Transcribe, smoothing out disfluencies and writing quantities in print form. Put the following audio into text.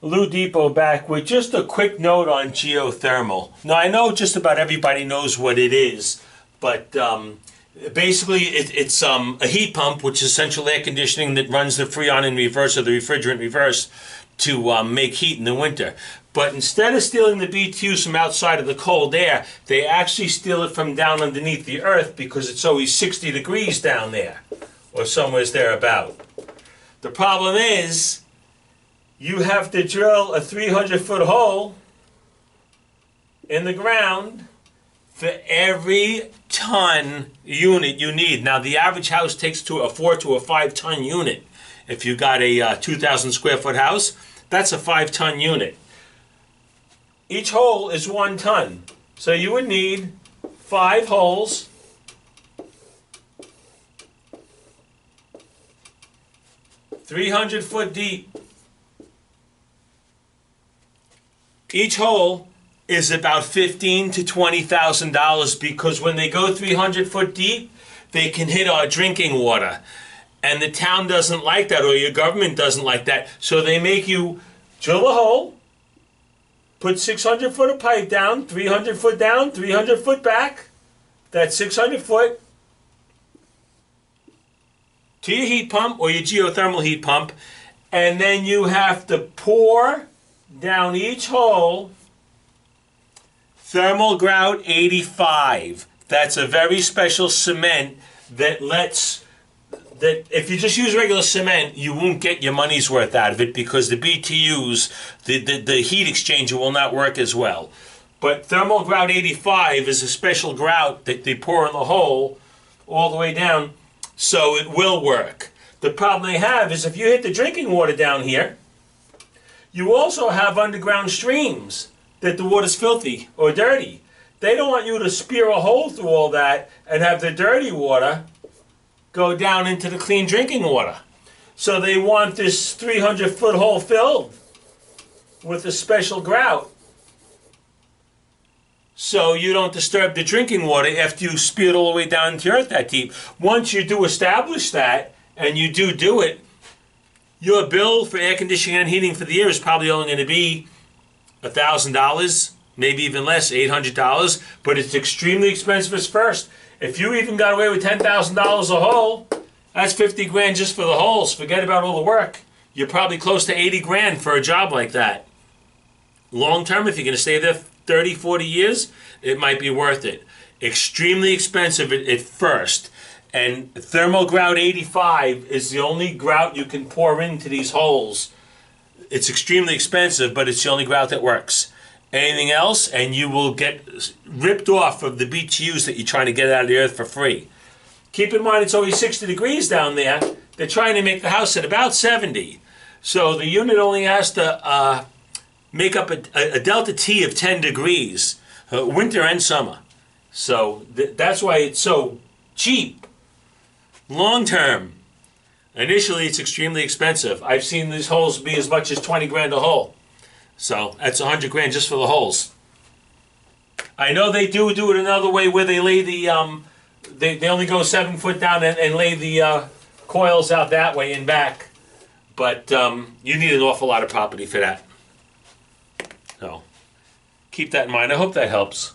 Lou Depot back with just a quick note on geothermal. Now, I know just about everybody knows what it is, but basically it's a heat pump, which is central air conditioning that runs the Freon in reverse or the refrigerant reverse to make heat in the winter. But instead of stealing the BTUs from outside of the cold air, they actually steal it from down underneath the earth because it's always 60 degrees down there, or somewhere's thereabout. The problem is, you have to drill a 300-foot hole in the ground for every ton unit you need. Now, the average house takes to a 4 to a 5 ton unit. If you got a 2,000 square foot house, that's a 5 ton unit. Each hole is 1 ton. So you would need 5 holes, $300 deep. Each hole is about $15,000 to $20,000 because when they go 300 foot deep, they can hit our drinking water. And the town doesn't like that, or your government doesn't like that. So they make you drill a hole, put 600 foot of pipe down, 300 foot down, 300 foot back. That's 600 foot to your heat pump or your geothermal heat pump. And then you have to pour down each hole Thermal Grout 85. That's a very special cement that if you just use regular cement, you won't get your money's worth out of it because the BTUs, the heat exchanger will not work as well. But Thermal Grout 85 is a special grout that they pour in the hole all the way down, so it will work. The problem they have is if you hit the drinking water down here, you also have underground streams that the water's filthy or dirty. They don't want you to spear a hole through all that and have the dirty water go down into the clean drinking water. So they want this 300-foot hole filled with a special grout so you don't disturb the drinking water after you spear it all the way down into the earth that deep. Once you do establish that, and you do it, your bill for air conditioning and heating for the year is probably only going to be $1,000, maybe even less, $800, but it's extremely expensive at first. If you even got away with $10,000 a hole, that's 50 grand just for the holes. Forget about all the work. You're probably close to 80 grand for a job like that. Long term, if you're going to stay there 30, 40 years, it might be worth it. Extremely expensive at first. And Thermal Grout 85 is the only grout you can pour into these holes. It's extremely expensive, but it's the only grout that works. Anything else, and you will get ripped off of the BTUs that you're trying to get out of the earth for free. Keep in mind it's always 60 degrees down there. They're trying to make the house at about 70. So the unit only has to make up a delta T of 10 degrees, winter and summer. So that's why it's so cheap. Long term, initially it's extremely expensive. I've seen these holes be as much as 20 grand a hole. So that's 100 grand just for the holes. I know they do it another way where they lay the, they only go 7 foot down and lay the coils out that way and back. But you need an awful lot of property for that. So keep that in mind. I hope that helps.